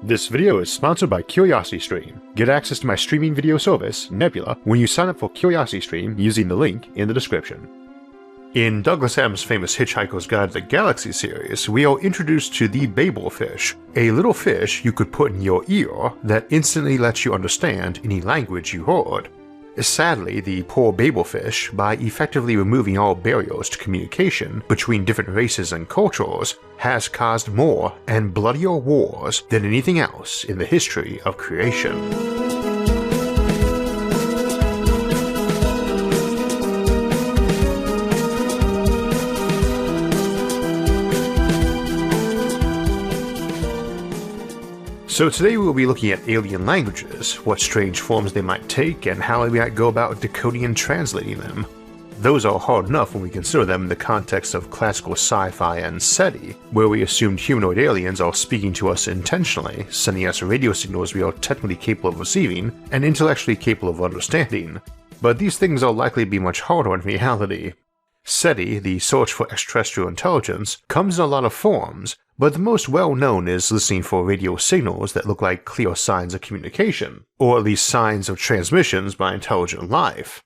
This video is sponsored by CuriosityStream. Get access to my streaming video service, Nebula, when you sign up for CuriosityStream using the link in the description. In Douglas Adams' famous Hitchhiker's Guide to the Galaxy series, we are introduced to the Babel fish, a little fish you could put in your ear that instantly lets you understand any language you heard. Sadly, the poor Babel fish, by effectively removing all barriers to communication between different races and cultures, has caused more and bloodier wars than anything else in the history of creation. So today we will be looking at alien languages, what strange forms they might take, and how we might go about decoding and translating them. Those are hard enough when we consider them in the context of classical sci-fi and SETI, where we assumed humanoid aliens are speaking to us intentionally, sending us radio signals we are technically capable of receiving and intellectually capable of understanding. But these things are likely to be much harder in reality. SETI, the search for extraterrestrial intelligence, comes in a lot of forms, but the most well-known is listening for radio signals that look like clear signs of communication, or at least signs of transmissions by intelligent life.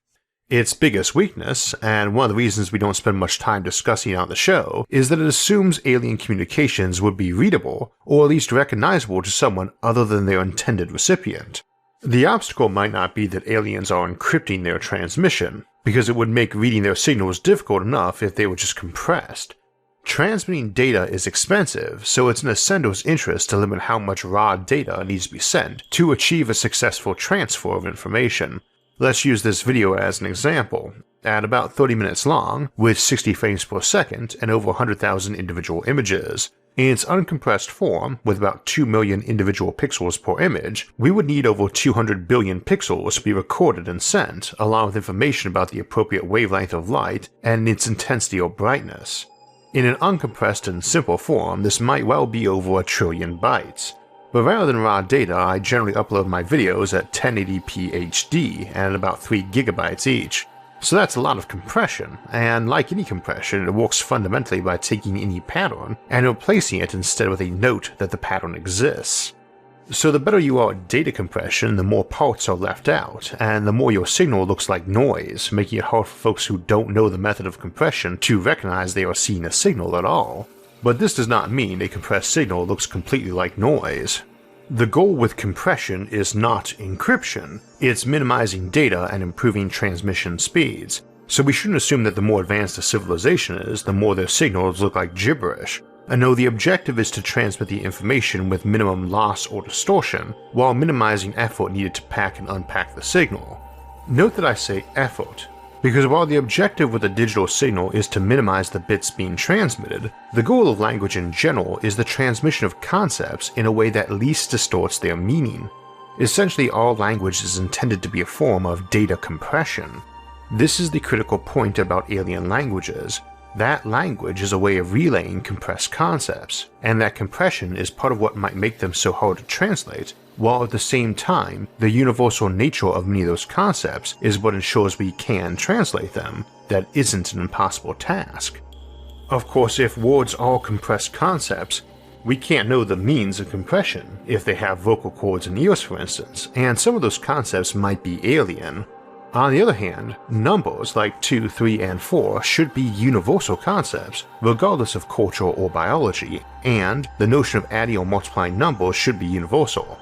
Its biggest weakness, and one of the reasons we don't spend much time discussing it on the show, is that it assumes alien communications would be readable, or at least recognizable to someone other than their intended recipient. The obstacle might not be that aliens are encrypting their transmission, because it would make reading their signals difficult enough if they were just compressed. Transmitting data is expensive, so it's in the sender's interest to limit how much raw data needs to be sent to achieve a successful transfer of information. Let's use this video as an example. At about 30 minutes long, with 60 frames per second and over 100,000 individual images, in its uncompressed form, with about 2 million individual pixels per image, we would need over 200 billion pixels to be recorded and sent, along with information about the appropriate wavelength of light and its intensity or brightness. In an uncompressed and simple form, this might well be over 1 trillion bytes. But rather than raw data, I generally upload my videos at 1080p HD and at about 3 gigabytes each. So that's a lot of compression, and like any compression, it works fundamentally by taking any pattern and replacing it instead with a note that the pattern exists. So the better you are at data compression, the more parts are left out, and the more your signal looks like noise, making it hard for folks who don't know the method of compression to recognize they are seeing a signal at all. But this does not mean a compressed signal looks completely like noise. The goal with compression is not encryption, it's minimizing data and improving transmission speeds, so we shouldn't assume that the more advanced a civilization is, the more their signals look like gibberish. And no, the objective is to transmit the information with minimum loss or distortion, while minimizing effort needed to pack and unpack the signal. Note that I say effort, because while the objective with a digital signal is to minimize the bits being transmitted, the goal of language in general is the transmission of concepts in a way that least distorts their meaning. Essentially, all language is intended to be a form of data compression. This is the critical point about alien languages. That language is a way of relaying compressed concepts, and that compression is part of what might make them so hard to translate, while at the same time, the universal nature of many of those concepts is what ensures we can translate them. That isn't an impossible task. Of course, if words are compressed concepts, we can't know the means of compression, if they have vocal cords and ears for instance, and some of those concepts might be alien. On the other hand, numbers like 2, 3, and 4 should be universal concepts, regardless of culture or biology, and the notion of adding or multiplying numbers should be universal.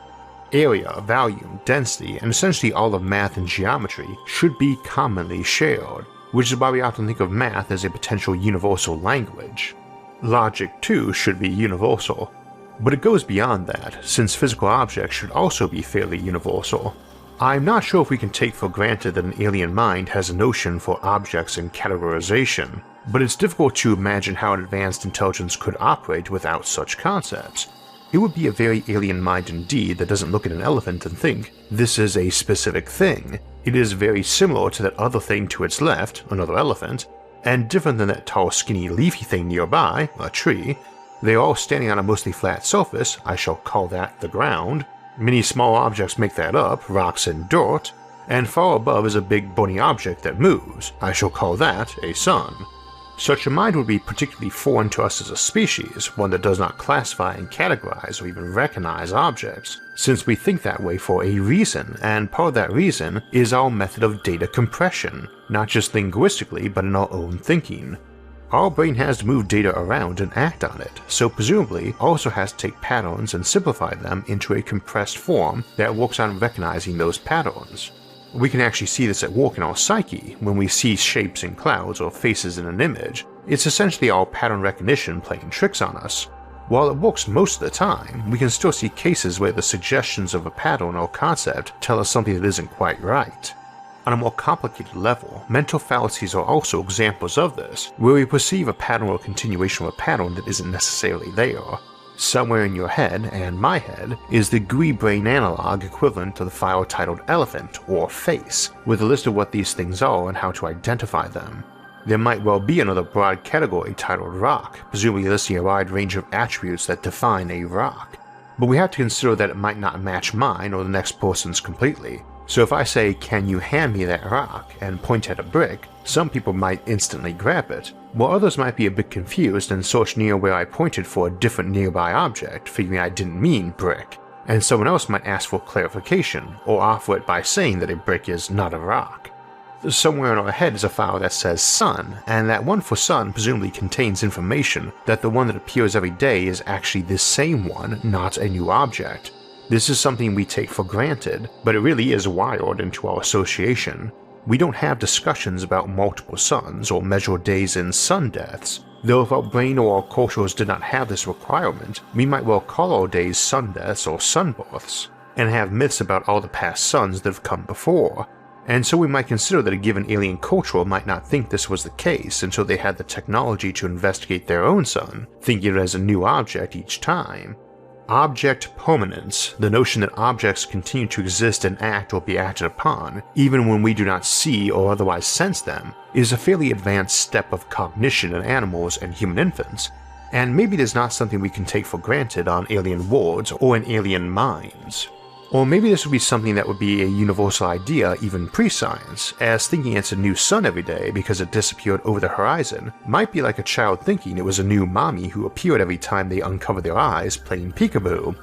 Area, volume, density, and essentially all of math and geometry should be commonly shared, which is why we often think of math as a potential universal language. Logic too should be universal, but it goes beyond that, since physical objects should also be fairly universal. I'm not sure if we can take for granted that an alien mind has a notion for objects and categorization, but it's difficult to imagine how an advanced intelligence could operate without such concepts. It would be a very alien mind indeed that doesn't look at an elephant and think, this is a specific thing. It is very similar to that other thing to its left, another elephant, and different than that tall skinny leafy thing nearby, a tree. They are all standing on a mostly flat surface, I shall call that the ground. Many small objects make that up, rocks and dirt, and far above is a big bony object that moves, I shall call that a sun. Such a mind would be particularly foreign to us as a species, one that does not classify and categorize or even recognize objects, since we think that way for a reason, and part of that reason is our method of data compression, not just linguistically but in our own thinking. Our brain has to move data around and act on it, so presumably also has to take patterns and simplify them into a compressed form that works on recognizing those patterns. We can actually see this at work in our psyche when we see shapes in clouds or faces in an image. It's essentially our pattern recognition playing tricks on us. While it works most of the time, we can still see cases where the suggestions of a pattern or concept tell us something that isn't quite right. On a more complicated level, mental fallacies are also examples of this, where we perceive a pattern or continuation of a pattern that isn't necessarily there. Somewhere in your head, and my head, is the GUI brain analog equivalent to the file titled elephant or face, with a list of what these things are and how to identify them. There might well be another broad category titled rock, presumably listing a wide range of attributes that define a rock. But we have to consider that it might not match mine or the next person's completely. So if I say, "Can you hand me that rock?" and point at a brick, some people might instantly grab it, while others might be a bit confused and search near where I pointed for a different nearby object, figuring I didn't mean brick, and someone else might ask for clarification, or offer it by saying that a brick is not a rock. Somewhere in our head is a file that says sun, and that one for sun presumably contains information that the one that appears every day is actually the same one, not a new object. This is something we take for granted, but it really is wired into our association. We don't have discussions about multiple suns or measure days in sun deaths, though if our brain or our cultures did not have this requirement, we might well call our days sun deaths or sunbirths, and have myths about all the past suns that have come before. And so we might consider that a given alien culture might not think this was the case until they had the technology to investigate their own sun, thinking it as a new object each time. Object permanence, the notion that objects continue to exist and act or be acted upon, even when we do not see or otherwise sense them, is a fairly advanced step of cognition in animals and human infants, and maybe it is not something we can take for granted on alien worlds or in alien minds. Or maybe this would be something that would be a universal idea even pre-science, as thinking it's a new sun every day because it disappeared over the horizon might be like a child thinking it was a new mommy who appeared every time they uncovered their eyes playing peekaboo.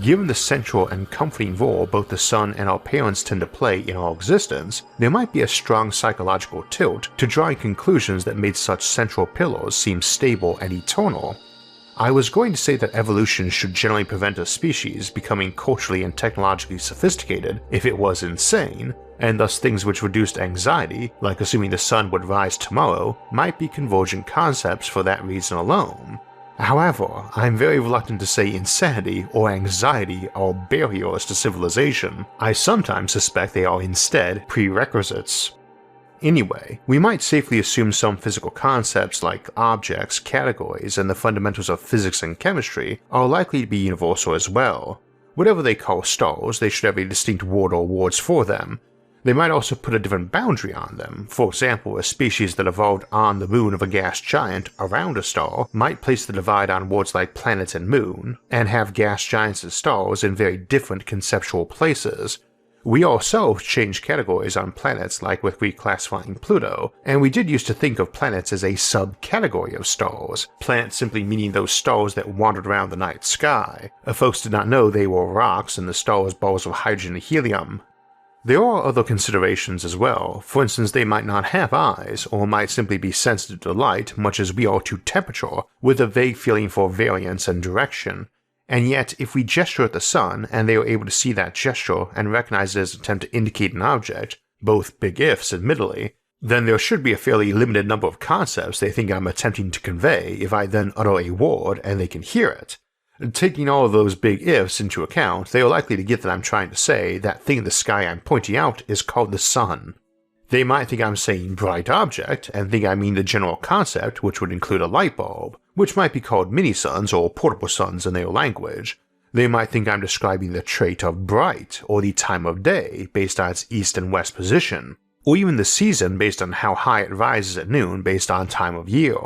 Given the central and comforting role both the sun and our parents tend to play in our existence, there might be a strong psychological tilt to drawing conclusions that made such central pillars seem stable and eternal. I was going to say that evolution should generally prevent a species becoming culturally and technologically sophisticated if it was insane, and thus things which reduced anxiety, like assuming the sun would rise tomorrow, might be convergent concepts for that reason alone. However, I'm very reluctant to say insanity or anxiety are barriers to civilization. I sometimes suspect they are instead prerequisites. Anyway, we might safely assume some physical concepts like objects, categories, and the fundamentals of physics and chemistry are likely to be universal as well. Whatever they call stars, they should have a distinct word or words for them. They might also put a different boundary on them. For example, a species that evolved on the moon of a gas giant around a star might place the divide on words like planet and moon, and have gas giants and stars in very different conceptual places. We ourselves change categories on planets like with reclassifying Pluto, and we did used to think of planets as a subcategory of stars, planets simply meaning those stars that wandered around the night sky. Folks did not know they were rocks and the stars balls of hydrogen and helium. There are other considerations as well. For instance, they might not have eyes, or might simply be sensitive to light much as we are to temperature, with a vague feeling for variance and direction. And yet, if we gesture at the sun and they are able to see that gesture and recognize it as an attempt to indicate an object, both big ifs admittedly, then there should be a fairly limited number of concepts they think I'm attempting to convey if I then utter a word and they can hear it. Taking all of those big ifs into account, they are likely to get that I'm trying to say that thing in the sky I'm pointing out is called the sun. They might think I'm saying bright object and think I mean the general concept, which would include a light bulb, which might be called mini-suns or portable suns in their language. They might think I'm describing the trait of bright or the time of day based on its east and west position, or even the season based on how high it rises at noon based on time of year.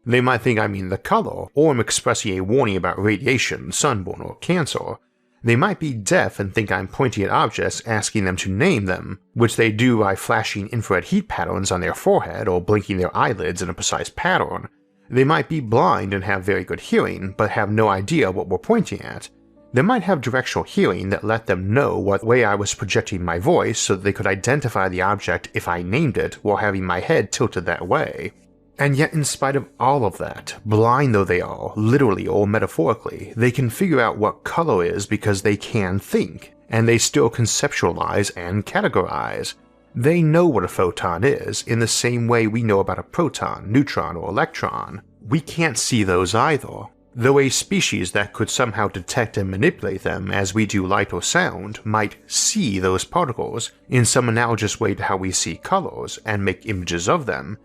They might think I mean the color, or am expressing a warning about radiation, sunburn, or cancer. They might be deaf and think I'm pointing at objects asking them to name them, which they do by flashing infrared heat patterns on their forehead or blinking their eyelids in a precise pattern. They might be blind and have very good hearing, but have no idea what we're pointing at. They might have directional hearing that let them know what way I was projecting my voice so that they could identify the object if I named it while having my head tilted that way. And yet, in spite of all of that, blind though they are, literally or metaphorically, they can figure out what color is because they can think, and they still conceptualize and categorize. They know what a photon is in the same way we know about a proton, neutron, or electron. We can't see those either, though a species that could somehow detect and manipulate them as we do light or sound might see those particles in some analogous way to how we see colors and make images of them.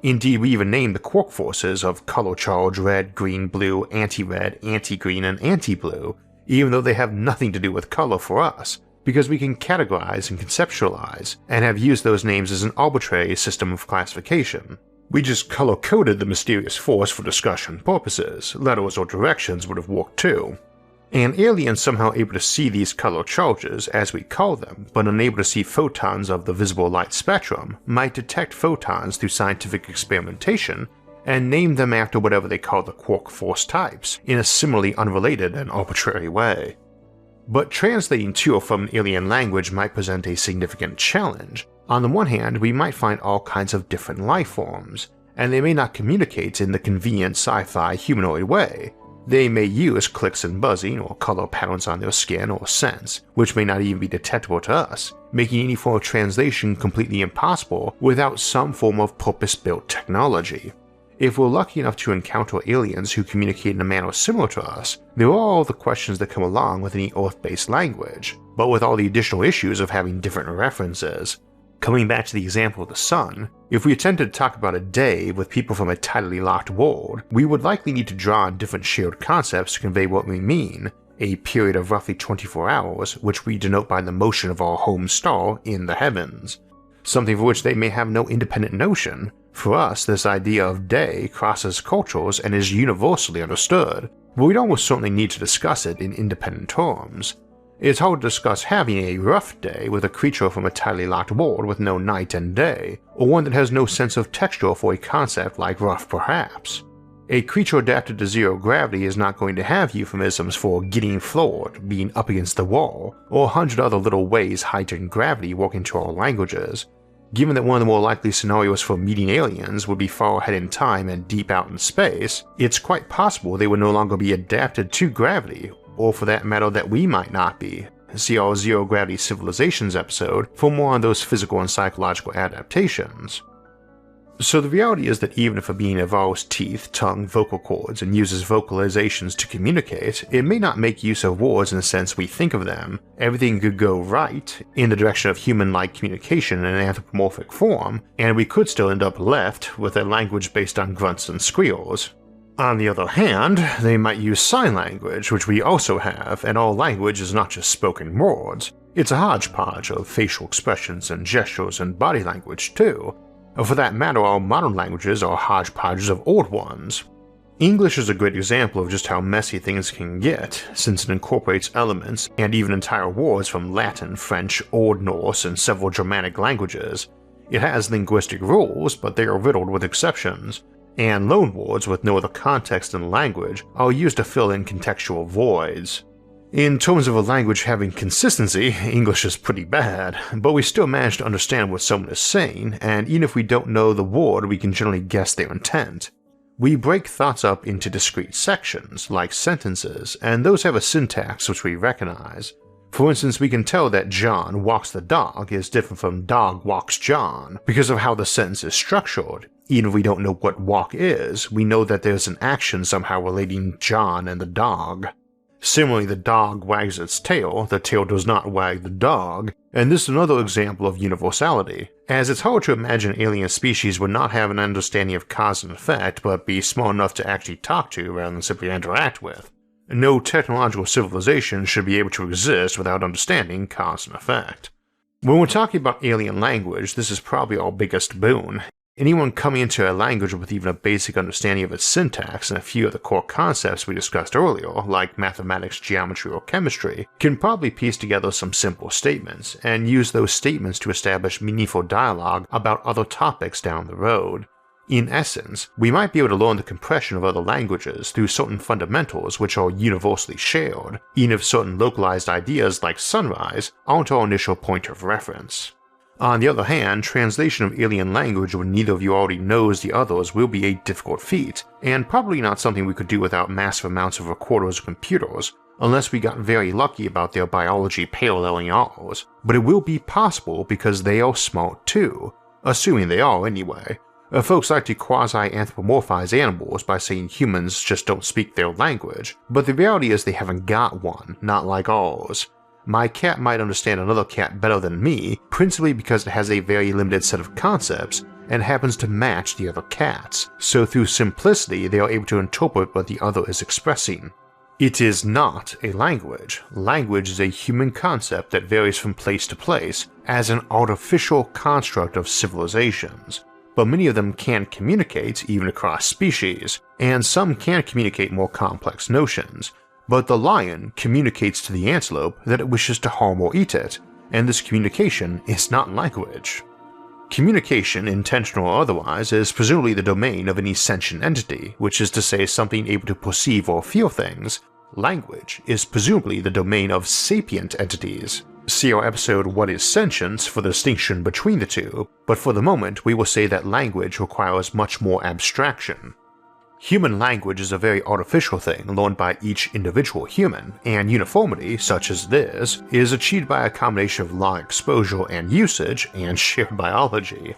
Indeed, we even name the quark forces of color charge red, green, blue, anti-red, anti-green, and anti-blue, even though they have nothing to do with color for us, because we can categorize and conceptualize, and have used those names as an arbitrary system of classification. We just color-coded the mysterious force for discussion purposes. Letters or directions would have worked too. An alien somehow able to see these color charges, as we call them, but unable to see photons of the visible light spectrum, might detect photons through scientific experimentation and name them after whatever they call the quark force types, in a similarly unrelated and arbitrary way. But translating to or from an alien language might present a significant challenge. On the one hand, we might find all kinds of different life forms, and they may not communicate in the convenient sci-fi humanoid way. They may use clicks and buzzing or color patterns on their skin or scents, which may not even be detectable to us, making any form of translation completely impossible without some form of purpose-built technology. If we're lucky enough to encounter aliens who communicate in a manner similar to us, there are all the questions that come along with any Earth-based language, but with all the additional issues of having different references. Coming back to the example of the sun, if we attempted to talk about a day with people from a tidally locked world, we would likely need to draw on different shared concepts to convey what we mean, a period of roughly 24 hours, which we denote by the motion of our home star in the heavens, something for which they may have no independent notion. For us, this idea of day crosses cultures and is universally understood, but we'd almost certainly need to discuss it in independent terms. It's hard to discuss having a rough day with a creature from a tightly locked world with no night and day, or one that has no sense of texture for a concept like rough perhaps. A creature adapted to zero gravity is not going to have euphemisms for getting floored, being up against the wall, or 100 other little ways heightened gravity work into our languages. Given that one of the more likely scenarios for meeting aliens would be far ahead in time and deep out in space, it's quite possible they would no longer be adapted to gravity, or for that matter that we might not be. See our Zero Gravity Civilizations episode for more on those physical and psychological adaptations. So the reality is that even if a being evolves teeth, tongue, vocal cords, and uses vocalizations to communicate, it may not make use of words in the sense we think of them. Everything could go right, in the direction of human-like communication in an anthropomorphic form, and we could still end up left with a language based on grunts and squeals. On the other hand, they might use sign language, which we also have, and all language is not just spoken words. It's a hodgepodge of facial expressions and gestures and body language too. For that matter, all modern languages are hodgepodges of old ones. English is a great example of just how messy things can get, since it incorporates elements and even entire words from Latin, French, Old Norse, and several Germanic languages. It has linguistic rules, but they are riddled with exceptions, and loanwords with no other context in the language are used to fill in contextual voids. In terms of a language having consistency, English is pretty bad, but we still manage to understand what someone is saying, and even if we don't know the word, we can generally guess their intent. We break thoughts up into discrete sections, like sentences, and those have a syntax which we recognize. For instance, we can tell that John walks the dog is different from dog walks John because of how the sentence is structured. Even if we don't know what walk is, we know that there's an action somehow relating John and the dog. Similarly, the dog wags its tail, the tail does not wag the dog, and this is another example of universality, as it's hard to imagine alien species would not have an understanding of cause and effect but be smart enough to actually talk to rather than simply interact with. No technological civilization should be able to exist without understanding cause and effect. When we're talking about alien language, this is probably our biggest boon. Anyone coming into a language with even a basic understanding of its syntax and a few of the core concepts we discussed earlier, like mathematics, geometry, or chemistry, can probably piece together some simple statements, and use those statements to establish meaningful dialogue about other topics down the road. In essence, we might be able to learn the compression of other languages through certain fundamentals which are universally shared, even if certain localized ideas like sunrise aren't our initial point of reference. On the other hand, translation of alien language when neither of you already knows the others will be a difficult feat, and probably not something we could do without massive amounts of recorders or computers, unless we got very lucky about their biology paralleling ours, but it will be possible because they are smart too, assuming they are anyway. Folks like to quasi-anthropomorphize animals by saying humans just don't speak their language, but the reality is they haven't got one, not like ours. My cat might understand another cat better than me, principally because it has a very limited set of concepts and happens to match the other cats, so through simplicity they are able to interpret what the other is expressing. It is not a language. Language is a human concept that varies from place to place as an artificial construct of civilizations, but many of them can communicate even across species, and some can communicate more complex notions. But the lion communicates to the antelope that it wishes to harm or eat it, and this communication is not language. Communication, intentional or otherwise, is presumably the domain of any sentient entity, which is to say something able to perceive or feel things. Language is presumably the domain of sapient entities. See our episode What is Sentience for the distinction between the two, but for the moment we will say that language requires much more abstraction. Human language is a very artificial thing learned by each individual human, and uniformity, such as this, is achieved by a combination of long exposure and usage and shared biology.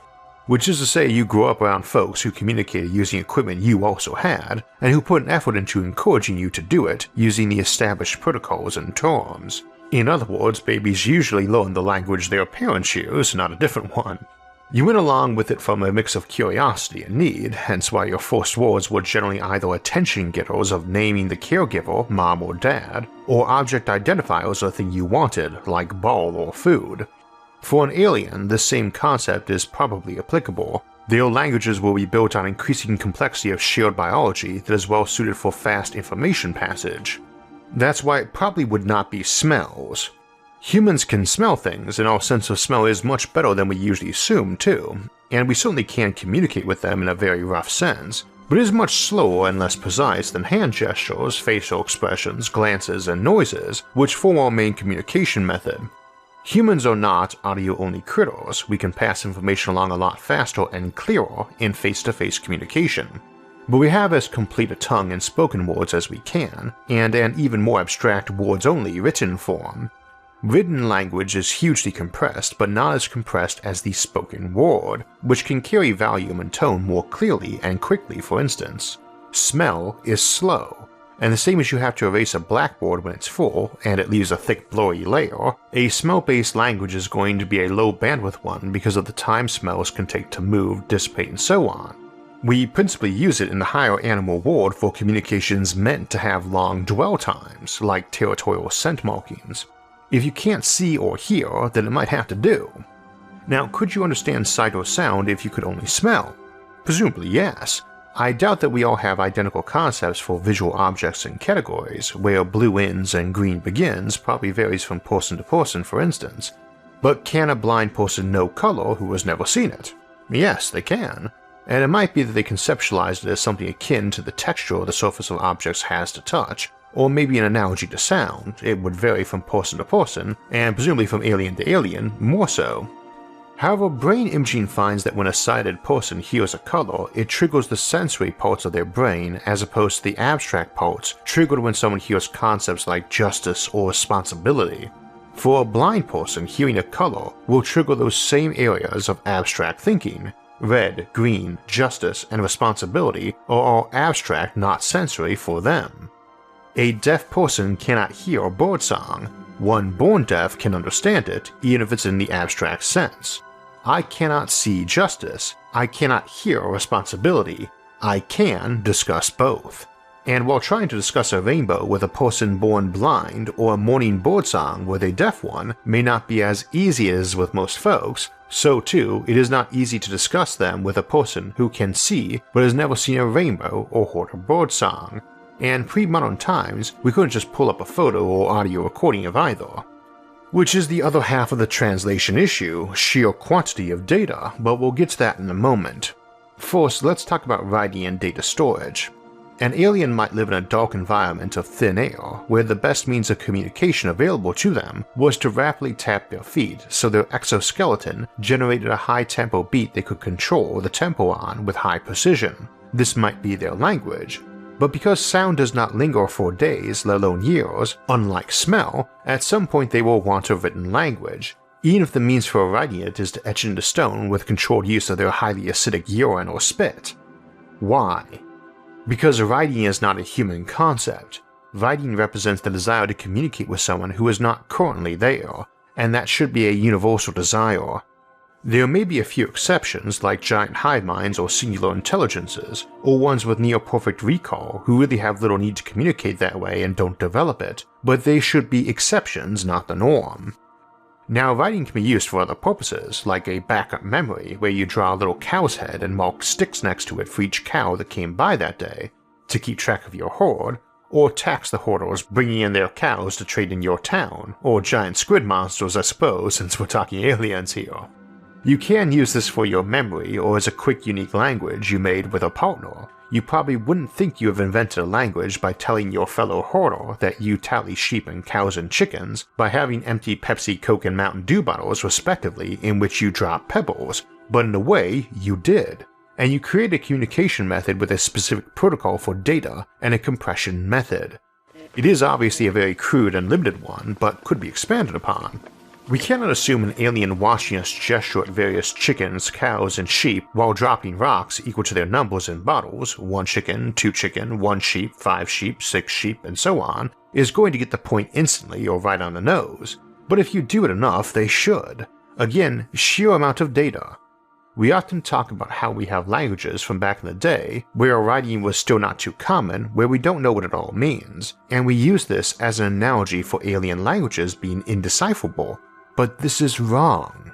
Which is to say you grew up around folks who communicated using equipment you also had, and who put an effort into encouraging you to do it using the established protocols and terms. In other words, babies usually learn the language their parents use, not a different one. You went along with it from a mix of curiosity and need, hence why your first words were generally either attention getters of naming the caregiver, mom or dad, or object identifiers of the thing you wanted, like ball or food. For an alien, this same concept is probably applicable. Their languages will be built on increasing complexity of shared biology that is well suited for fast information passage. That's why it probably would not be smells. Humans can smell things, and our sense of smell is much better than we usually assume too, and we certainly can communicate with them in a very rough sense, but it is much slower and less precise than hand gestures, facial expressions, glances, and noises, which form our main communication method. Humans are not audio-only critters. We can pass information along a lot faster and clearer in face-to-face communication. But we have as complete a tongue in spoken words as we can, and an even more abstract words-only written form. Written language is hugely compressed, but not as compressed as the spoken word, which can carry volume and tone more clearly and quickly. For instance, smell is slow, and the same as you have to erase a blackboard when it's full and it leaves a thick blurry layer, a smell-based language is going to be a low bandwidth one because of the time smells can take to move, dissipate, and so on. We principally use it in the higher animal world for communications meant to have long dwell times, like territorial scent markings. If you can't see or hear, then it might have to do. Now, could you understand sight or sound if you could only smell? Presumably yes. I doubt that we all have identical concepts for visual objects and categories, where blue ends and green begins probably varies from person to person, for instance. But can a blind person know color who has never seen it? Yes, they can. And it might be that they conceptualized it as something akin to the texture the surface of objects has to touch, or maybe an analogy to sound. It would vary from person to person, and presumably from alien to alien, more so. However, brain imaging finds that when a sighted person hears a color, it triggers the sensory parts of their brain as opposed to the abstract parts triggered when someone hears concepts like justice or responsibility. For a blind person, hearing a color will trigger those same areas of abstract thinking. Red, green, justice, and responsibility are all abstract, not sensory for them. A deaf person cannot hear birdsong. One born deaf can understand it, even if it's in the abstract sense. I cannot see justice. I cannot hear responsibility. I can discuss both. And while trying to discuss a rainbow with a person born blind or a morning bird song with a deaf one may not be as easy as with most folks, so too it is not easy to discuss them with a person who can see but has never seen a rainbow or heard a bird song. And pre-modern times, we couldn't just pull up a photo or audio recording of either. Which is the other half of the translation issue, sheer quantity of data, but we'll get to that in a moment. First, let's talk about writing and data storage. An alien might live in a dark environment of thin air, where the best means of communication available to them was to rapidly tap their feet so their exoskeleton generated a high-tempo beat they could control the tempo on with high precision. This might be their language. But because sound does not linger for days, let alone years, unlike smell, at some point they will want a written language, even if the means for writing it is to etch it into stone with controlled use of their highly acidic urine or spit. Why? Because writing is not a human concept. Writing represents the desire to communicate with someone who is not currently there, and that should be a universal desire. There may be a few exceptions like giant hive minds or singular intelligences, or ones with near-perfect recall who really have little need to communicate that way and don't develop it, but they should be exceptions, not the norm. Now, writing can be used for other purposes, like a backup memory where you draw a little cow's head and mark sticks next to it for each cow that came by that day, to keep track of your herd, or tax the herders bringing in their cows to trade in your town, or giant squid monsters I suppose since we're talking aliens here. You can use this for your memory or as a quick unique language you made with a partner. You probably wouldn't think you have invented a language by telling your fellow herder that you tally sheep and cows and chickens by having empty Pepsi, Coke, and Mountain Dew bottles respectively in which you drop pebbles, but in a way you did. And you create a communication method with a specific protocol for data and a compression method. It is obviously a very crude and limited one, but could be expanded upon. We cannot assume an alien watching us gesture at various chickens, cows, and sheep while dropping rocks equal to their numbers in bottles, 1 chicken, 2 chicken, 1 sheep, 5 sheep, 6 sheep, and so on, is going to get the point instantly or right on the nose. But if you do it enough, they should. Again, sheer amount of data. We often talk about how we have languages from back in the day, where writing was still not too common, where we don't know what it all means, and we use this as an analogy for alien languages being indecipherable. But this is wrong.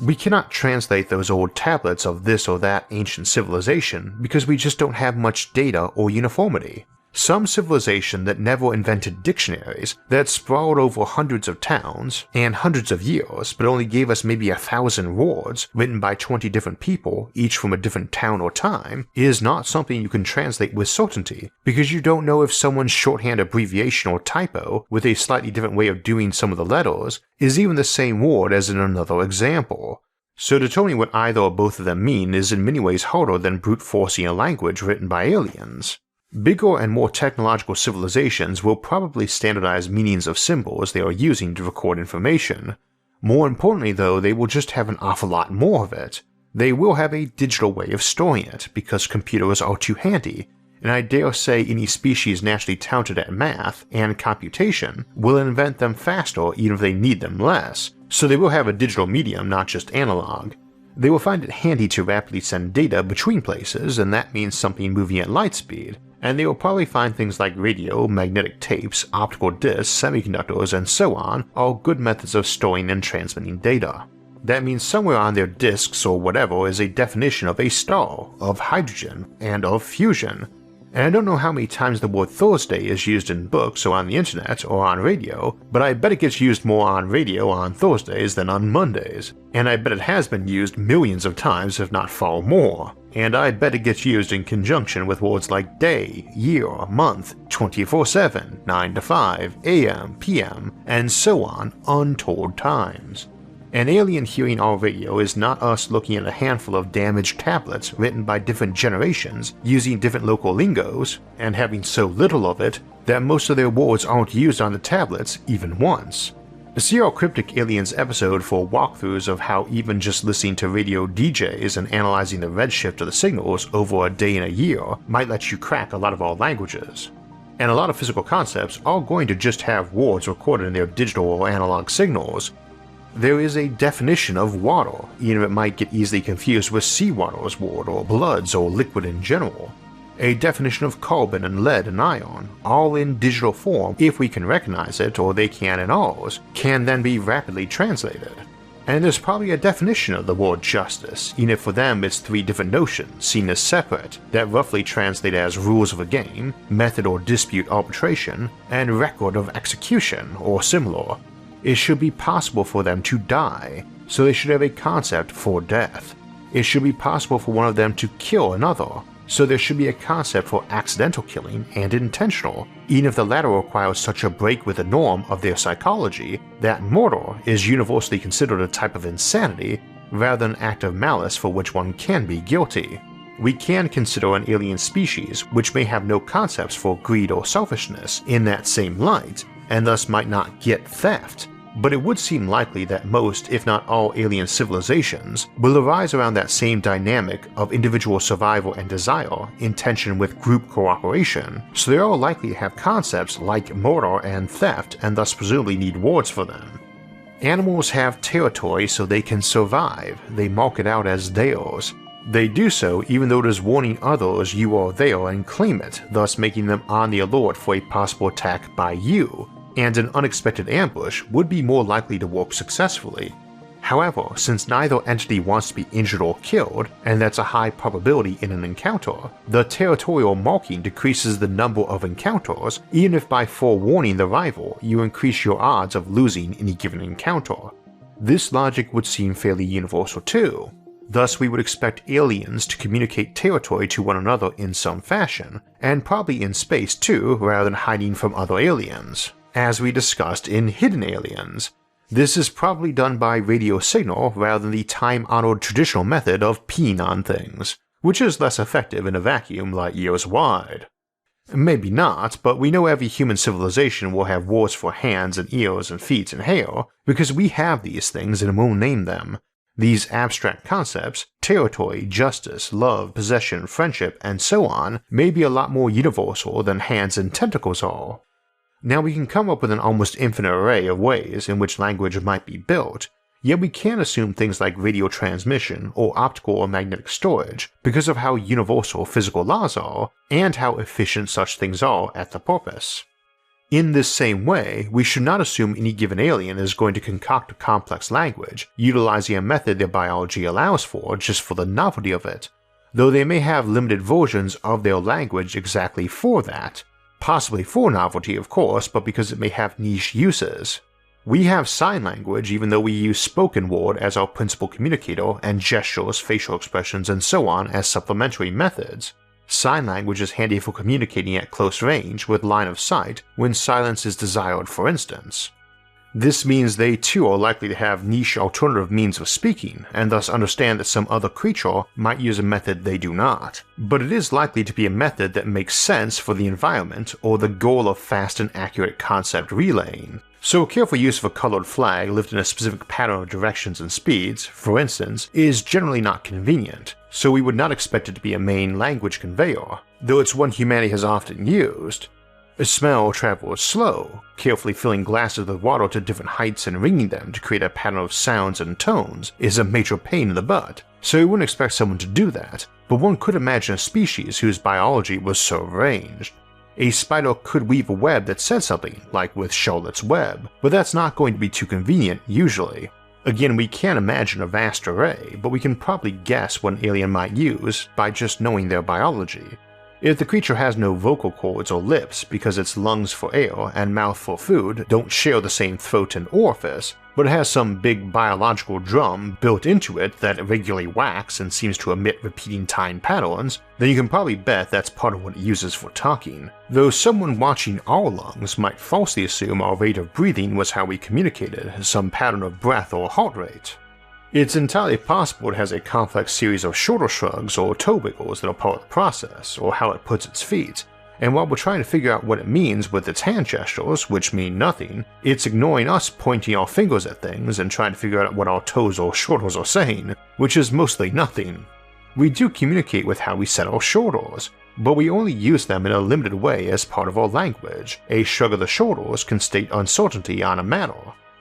We cannot translate those old tablets of this or that ancient civilization because we just don't have much data or uniformity. Some civilization that never invented dictionaries, that sprawled over hundreds of towns and hundreds of years but only gave us maybe 1,000 words written by 20 different people, each from a different town or time, is not something you can translate with certainty because you don't know if someone's shorthand abbreviation or typo with a slightly different way of doing some of the letters is even the same word as in another example. So determining what either or both of them mean is in many ways harder than brute forcing a language written by aliens. Bigger and more technological civilizations will probably standardize meanings of symbols they are using to record information. More importantly though, they will just have an awful lot more of it. They will have a digital way of storing it because computers are too handy, and I dare say any species naturally talented at math and computation will invent them faster even if they need them less, so they will have a digital medium, not just analog. They will find it handy to rapidly send data between places, and that means something moving at light speed. And they will probably find things like radio, magnetic tapes, optical discs, semiconductors, and so on are good methods of storing and transmitting data. That means somewhere on their disks or whatever is a definition of a star, of hydrogen, and of fusion. And I don't know how many times the word Thursday is used in books or on the internet or on radio, but I bet it gets used more on radio on Thursdays than on Mondays. And I bet it has been used millions of times, if not far more. And I bet it gets used in conjunction with words like day, year, month, 24/7, 9 to 5, AM, PM, and so on untold times. An alien hearing our radio is not us looking at a handful of damaged tablets written by different generations using different local lingos, and having so little of it that most of their words aren't used on the tablets even once. See our Cryptic Aliens episode for walkthroughs of how even just listening to radio DJs and analyzing the redshift of the signals over a day and a year might let you crack a lot of our languages. And a lot of physical concepts are going to just have words recorded in their digital or analog signals. There is a definition of water, even if it might get easily confused with seawater as word or bloods or liquid in general. a definition of carbon and lead and iron, all in digital form if we can recognize it or they can in ours, can then be rapidly translated. And there's probably a definition of the word justice, even if for them it's 3 different notions seen as separate that roughly translate as rules of a game, method or dispute arbitration, and record of execution or similar. It should be possible for them to die, so they should have a concept for death. It should be possible for one of them to kill another, so there should be a concept for accidental killing and intentional, even if the latter requires such a break with the norm of their psychology that murder is universally considered a type of insanity rather than an act of malice for which one can be guilty. We can consider an alien species which may have no concepts for greed or selfishness in that same light, and thus might not get theft, but it would seem likely that most, if not all, alien civilizations will arise around that same dynamic of individual survival and desire in tension with group cooperation, so they are likely to have concepts like murder and theft and thus presumably need words for them. Animals have territory so they can survive, they mark it out as theirs. They do so even though it is warning others you are there and claim it, thus making them on the alert for a possible attack by you, and an unexpected ambush would be more likely to work successfully. However, since neither entity wants to be injured or killed, and that's a high probability in an encounter, the territorial marking decreases the number of encounters even if by forewarning the rival you increase your odds of losing any given encounter. This logic would seem fairly universal too. Thus we would expect aliens to communicate territory to one another in some fashion, and probably in space too rather than hiding from other aliens. As we discussed in Hidden Aliens, this is probably done by radio signal rather than the time-honored traditional method of peeing on things, which is less effective in a vacuum light years wide. Maybe not, but we know every human civilization will have words for hands and ears and feet and hair because we have these things and will name them. These abstract concepts, territory, justice, love, possession, friendship, and so on, may be a lot more universal than hands and tentacles are. Now we can come up with an almost infinite array of ways in which language might be built, yet we can't assume things like radio transmission or optical or magnetic storage because of how universal physical laws are and how efficient such things are at the purpose. In this same way, we should not assume any given alien is going to concoct a complex language utilizing a method their biology allows for just for the novelty of it, though they may have limited versions of their language exactly for that. Possibly for novelty of course, but because it may have niche uses. We have sign language even though we use spoken word as our principal communicator and gestures, facial expressions, and so on as supplementary methods. Sign language is handy for communicating at close range with line of sight when silence is desired for instance. This means they too are likely to have niche alternative means of speaking, and thus understand that some other creature might use a method they do not, but it is likely to be a method that makes sense for the environment or the goal of fast and accurate concept relaying. So careful use of a colored flag lifted in a specific pattern of directions and speeds, for instance, is generally not convenient, so we would not expect it to be a main language conveyor, though it's one humanity has often used. A smell travels slow, carefully filling glasses with water to different heights and ringing them to create a pattern of sounds and tones is a major pain in the butt, so you wouldn't expect someone to do that, but one could imagine a species whose biology was so arranged. A spider could weave a web that said something, like with Charlotte's Web, but that's not going to be too convenient usually. Again, we can't imagine a vast array, but we can probably guess what an alien might use by just knowing their biology. If the creature has no vocal cords or lips because its lungs for air and mouth for food don't share the same throat and orifice, but it has some big biological drum built into it that regularly whacks and seems to emit repeating time patterns, then you can probably bet that's part of what it uses for talking, though someone watching our lungs might falsely assume our rate of breathing was how we communicated, some pattern of breath or heart rate. It's entirely possible it has a complex series of shoulder shrugs or toe wiggles that are part of the process, or how it puts its feet, and while we're trying to figure out what it means with its hand gestures, which mean nothing, it's ignoring us pointing our fingers at things and trying to figure out what our toes or shoulders are saying, which is mostly nothing. We do communicate with how we set our shoulders, but we only use them in a limited way as part of our language. A shrug of the shoulders can state uncertainty on a matter,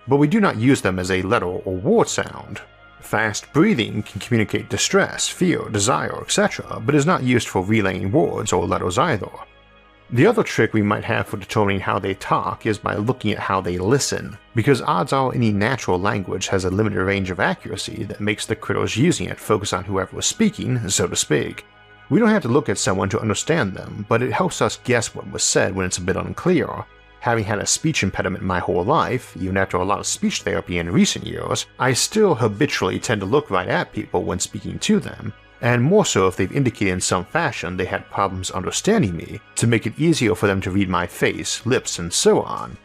but we do not use them as a letter or word sound. Fast breathing can communicate distress, fear, desire, etc., but is not used for relaying words or letters either. The other trick we might have for determining how they talk is by looking at how they listen, because odds are any natural language has a limited range of accuracy that makes the critters using it focus on whoever was speaking, so to speak. We don't have to look at someone to understand them, but it helps us guess what was said when it's a bit unclear. Having had a speech impediment my whole life, even after a lot of speech therapy in recent years, I still habitually tend to look right at people when speaking to them, and more so if they've indicated in some fashion they had problems understanding me, to make it easier for them to read my face, lips, and so on.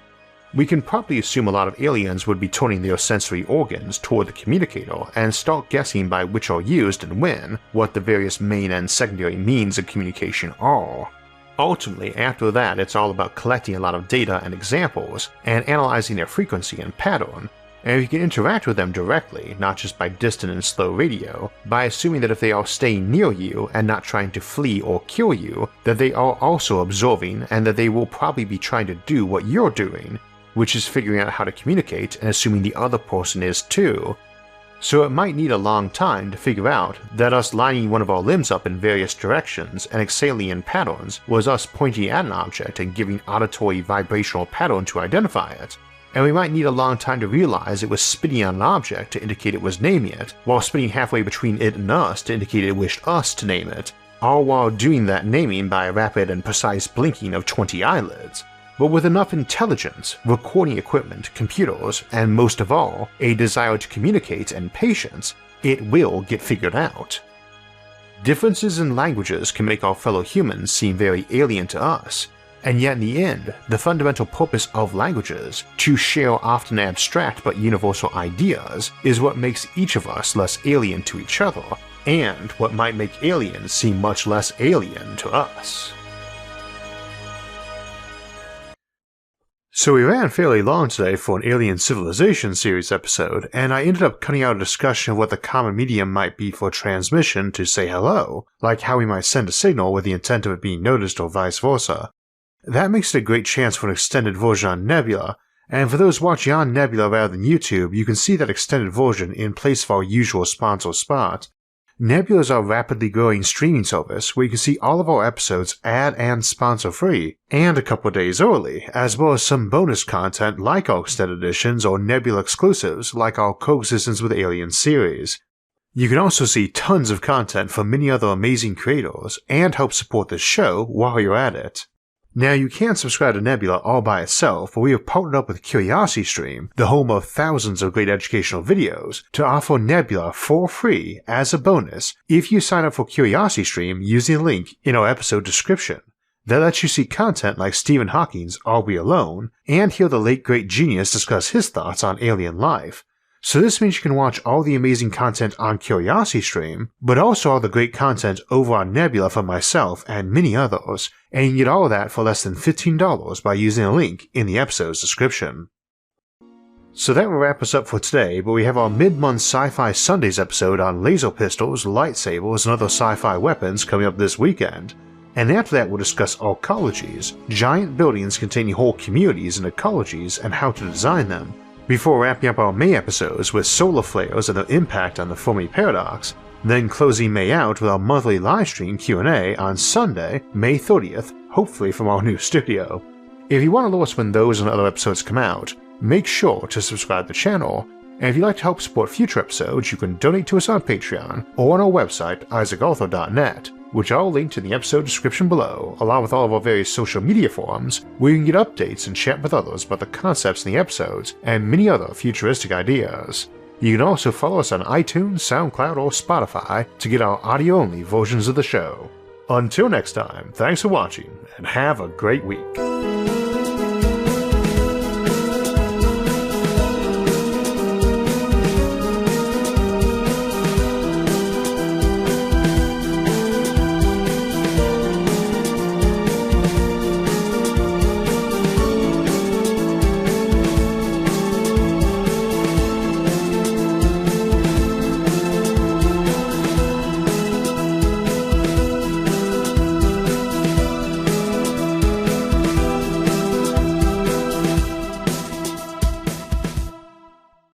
We can probably assume a lot of aliens would be turning their sensory organs toward the communicator and start guessing by which are used and when, what the various main and secondary means of communication are. Ultimately, after that, it's all about collecting a lot of data and examples, and analyzing their frequency and pattern, and you can interact with them directly, not just by distant and slow radio, by assuming that if they are staying near you and not trying to flee or kill you, that they are also observing and that they will probably be trying to do what you're doing, which is figuring out how to communicate and assuming the other person is too. So it might need a long time to figure out that us lining one of our limbs up in various directions and exhaling in patterns was us pointing at an object and giving auditory vibrational pattern to identify it, and we might need a long time to realize it was spitting on an object to indicate it was naming it, while spitting halfway between it and us to indicate it wished us to name it, all while doing that naming by a rapid and precise blinking of 20 eyelids. But with enough intelligence, recording equipment, computers, and most of all, a desire to communicate and patience, it will get figured out. Differences in languages can make our fellow humans seem very alien to us, and yet in the end, the fundamental purpose of languages, to share often abstract but universal ideas, is what makes each of us less alien to each other, and what might make aliens seem much less alien to us. So we ran fairly long today for an Alien Civilization series episode, and I ended up cutting out a discussion of what the common medium might be for transmission to say hello, like how we might send a signal with the intent of it being noticed or vice versa. That makes it a great chance for an extended version on Nebula, and for those watching on Nebula rather than YouTube, you can see that extended version in place of our usual sponsor spot. Nebula is our rapidly growing streaming service where you can see all of our episodes ad and sponsor free, and a couple of days early, as well as some bonus content like our extended editions or Nebula exclusives like our Coexistence with Aliens series. You can also see tons of content from many other amazing creators and help support this show while you're at it. Now you can subscribe to Nebula all by itself, but we have partnered up with CuriosityStream, the home of thousands of great educational videos, to offer Nebula for free as a bonus if you sign up for CuriosityStream using the link in our episode description. That lets you see content like Stephen Hawking's Are We Alone, and hear the late great genius discuss his thoughts on alien life. So this means you can watch all the amazing content on CuriosityStream, but also all the great content over on Nebula from myself and many others, and you can get all of that for less than $15 by using a link in the episode's description. So that will wrap us up for today, but we have our mid-month Sci-Fi Sundays episode on laser pistols, lightsabers, and other sci-fi weapons coming up this weekend. And after that we'll discuss arcologies, giant buildings containing whole communities and ecologies and how to design them, before wrapping up our May episodes with solar flares and their impact on the Fermi Paradox, then closing May out with our monthly livestream Q&A on Sunday, May 30th, hopefully from our new studio. If you want to know us when those and other episodes come out, make sure to subscribe to the channel, and if you'd like to help support future episodes, you can donate to us on Patreon or on our website isaacarthur.net, which I'll link to in the episode description below, along with all of our various social media forums, where you can get updates and chat with others about the concepts in the episodes and many other futuristic ideas. You can also follow us on iTunes, SoundCloud, or Spotify to get our audio-only versions of the show. Until next time, thanks for watching, and have a great week.